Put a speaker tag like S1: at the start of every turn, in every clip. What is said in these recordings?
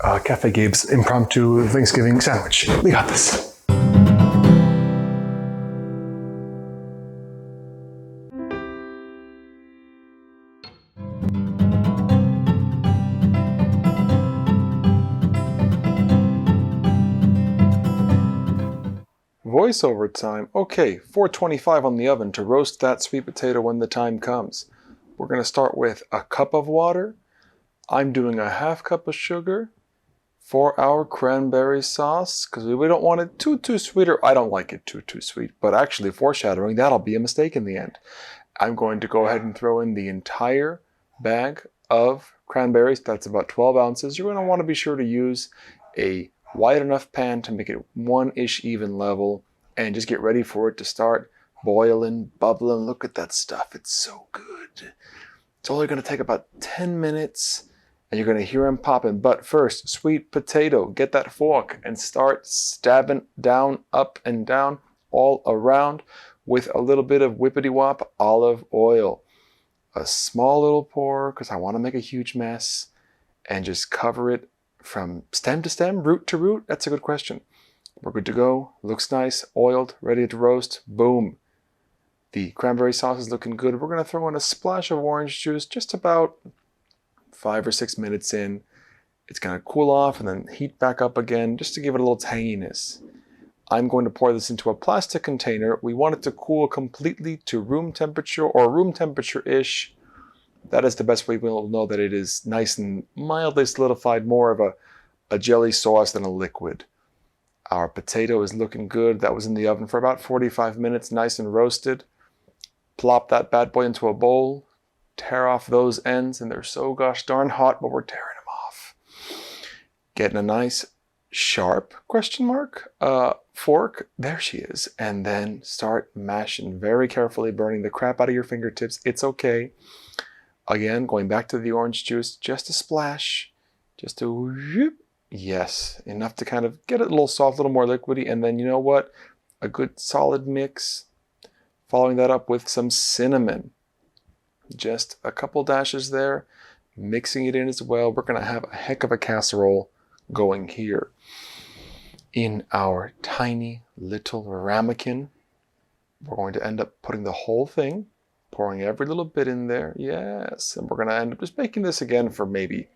S1: Café Gabe's impromptu Thanksgiving sandwich. We got this. Voiceover time. Okay, 425 on the oven to roast that sweet potato when the time comes. We're going to start with a cup of water. I'm doing a half cup of sugar for our cranberry sauce because we don't want it too sweet, or I don't like it too sweet, but actually foreshadowing, that'll be a mistake in the end. I'm going to go ahead and throw in the entire bag of cranberries. That's about 12 ounces. You're going to want to be sure to use a wide enough pan to make it one-ish even level, and just get ready for it to start boiling, bubbling. Look at that stuff. It's so good. It's only going to take about 10 minutes, and you're going to hear them popping. But first, sweet potato. Get that fork and start stabbing down, up and down, all around with a little bit of whippity-wop olive oil. A small little pour, because I want to make a huge mess, and just cover it from stem to stem, root to root. That's a good question. We're good to go. Looks nice, oiled, ready to roast. Boom. The cranberry sauce is looking good. We're going to throw in a splash of orange juice just about 5 or 6 minutes in. It's going to cool off and then heat back up again just to give it a little tanginess. I'm going to pour this into a plastic container. We want it to cool completely to room temperature or room temperature-ish. That is the best way we'll know that it is nice and mildly solidified, more of a jelly sauce than a liquid. Our potato is looking good. That was in the oven for about 45 minutes, nice and roasted. Plop that bad boy into a bowl, tear off those ends, and they're so gosh darn hot, but we're tearing them off. Getting a nice sharp fork, there she is, and then start mashing very carefully, burning the crap out of your fingertips. It's okay. Again, going back to the orange juice, just a splash, just a whoop. Yes, enough to kind of get it a little soft, a little more liquidy, and then you know what? A good solid mix. Following that up with some cinnamon. Just a couple dashes there, mixing it in as well. We're going to have a heck of a casserole going here. In our tiny little ramekin, we're going to end up putting the whole thing, pouring every little bit in there. Yes, and we're going to end up just making this again for maybe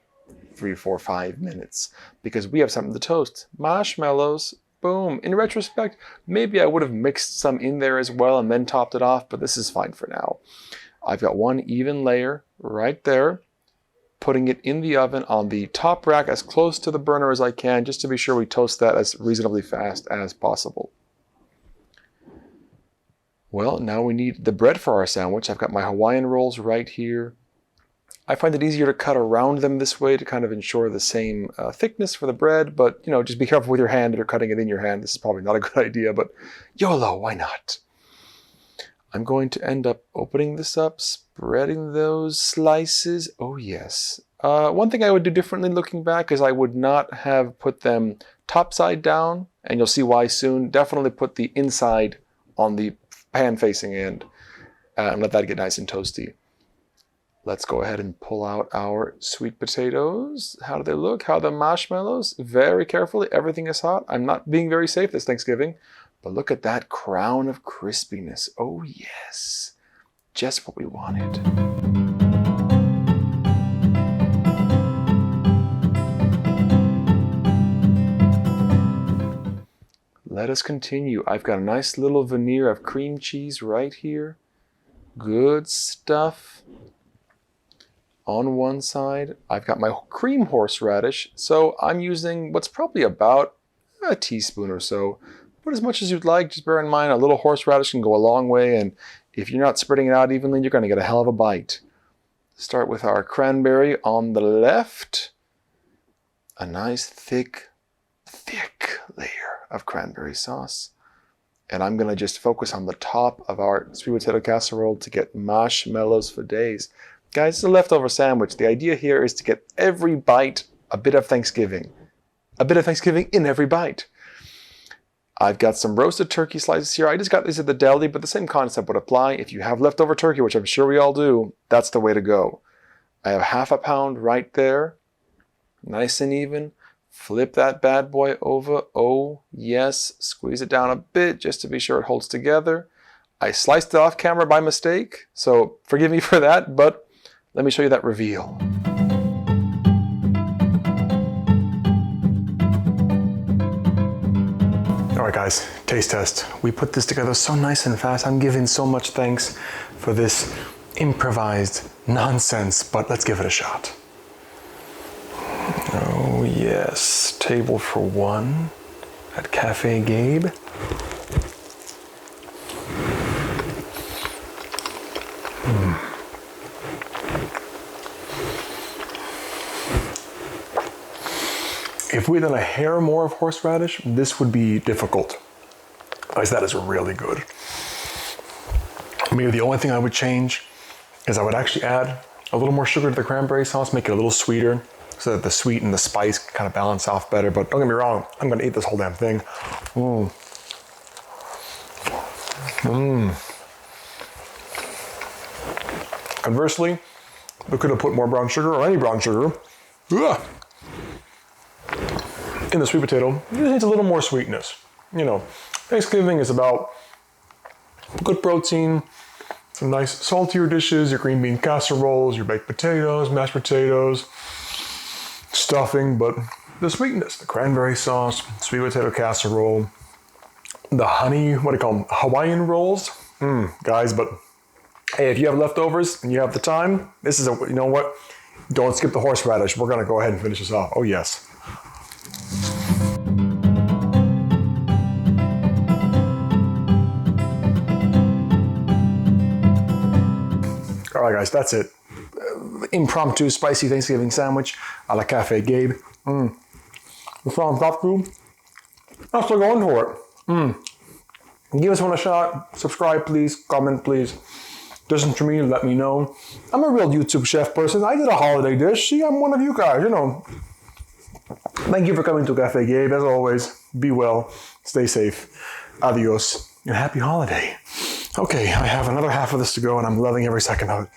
S1: 3, 4, 5 minutes because we have something to toast. Marshmallows. Boom. In retrospect, maybe I would have mixed some in there as well and then topped it off, but this is fine for now. I've got one even layer right there, putting it in the oven on the top rack as close to the burner as I can, just to be sure we toast that as reasonably fast as possible. Well, now we need the bread for our sandwich. I've got my Hawaiian Rolls right here. I find it easier to cut around them this way to kind of ensure the same thickness for the bread, but you know, just be careful with your hand if you're cutting it in your hand. This is probably not a good idea, but YOLO, why not? I'm going to end up opening this up, spreading those slices. Oh yes. One thing I would do differently looking back is I would not have put them top side down, and you'll see why soon. Definitely put the inside on the pan facing end and let that get nice and toasty. Let's go ahead and pull out our sweet potatoes. How do they look? How are the marshmallows? Very carefully, everything is hot. I'm not being very safe this Thanksgiving, but look at that crown of crispiness. Oh yes, just what we wanted. Let us continue. I've got a nice little veneer of cream cheese right here. Good stuff. On one side, I've got my cream horseradish, so I'm using what's probably about a teaspoon or so. Put as much as you'd like. Just bear in mind a little horseradish can go a long way, and if you're not spreading it out evenly, you're going to get a hell of a bite. Start with our cranberry on the left. A nice thick layer of cranberry sauce. And I'm going to just focus on the top of our sweet potato casserole to get marshmallows for days. Guys, it's a leftover sandwich. The idea here is to get every bite a bit of Thanksgiving. A bit of Thanksgiving in every bite. I've got some roasted turkey slices here. I just got these at the deli, but the same concept would apply. If you have leftover turkey, which I'm sure we all do, that's the way to go. I have half a pound right there. Nice and even. Flip that bad boy over. Oh, yes. Squeeze it down a bit just to be sure it holds together. I sliced it off camera by mistake, so forgive me for that, but let me show you that reveal. All right, guys, taste test. We put this together so nice and fast. I'm giving so much thanks for this improvised nonsense, but let's give it a shot. Oh yes, table for one at Café Gabe. If we had done a hair more of horseradish, this would be difficult. Otherwise, that is really good. Maybe the only thing I would change is I would actually add a little more sugar to the cranberry sauce, make it a little sweeter, so that the sweet and the spice kind of balance off better. But don't get me wrong, I'm gonna eat this whole damn thing. Conversely, we could have put more brown sugar or any brown sugar. Ugh. In the sweet potato, it needs a little more sweetness. You know, Thanksgiving is about good protein, some nice saltier dishes, your green bean casseroles, your baked potatoes, mashed potatoes, stuffing, but the sweetness, the cranberry sauce, sweet potato casserole, the honey, what do you call them, Hawaiian Rolls? Guys, but hey, if you have leftovers and you have the time, this is you know what? Don't skip the horseradish. We're gonna go ahead and finish this off. Oh yes. All right, guys, that's it. Impromptu spicy Thanksgiving sandwich a la Café Gabe. The sounds not good. I'm still going for it. Give us one a shot. Subscribe, please. Comment, please. Listen to me. Let me know. I'm a real YouTube chef person. I did a holiday dish. See, I'm one of you guys. You know. Thank you for coming to Café Gabe. As always, be well, stay safe. Adios, and happy holiday. Okay, I have another half of this to go, and I'm loving every second of it.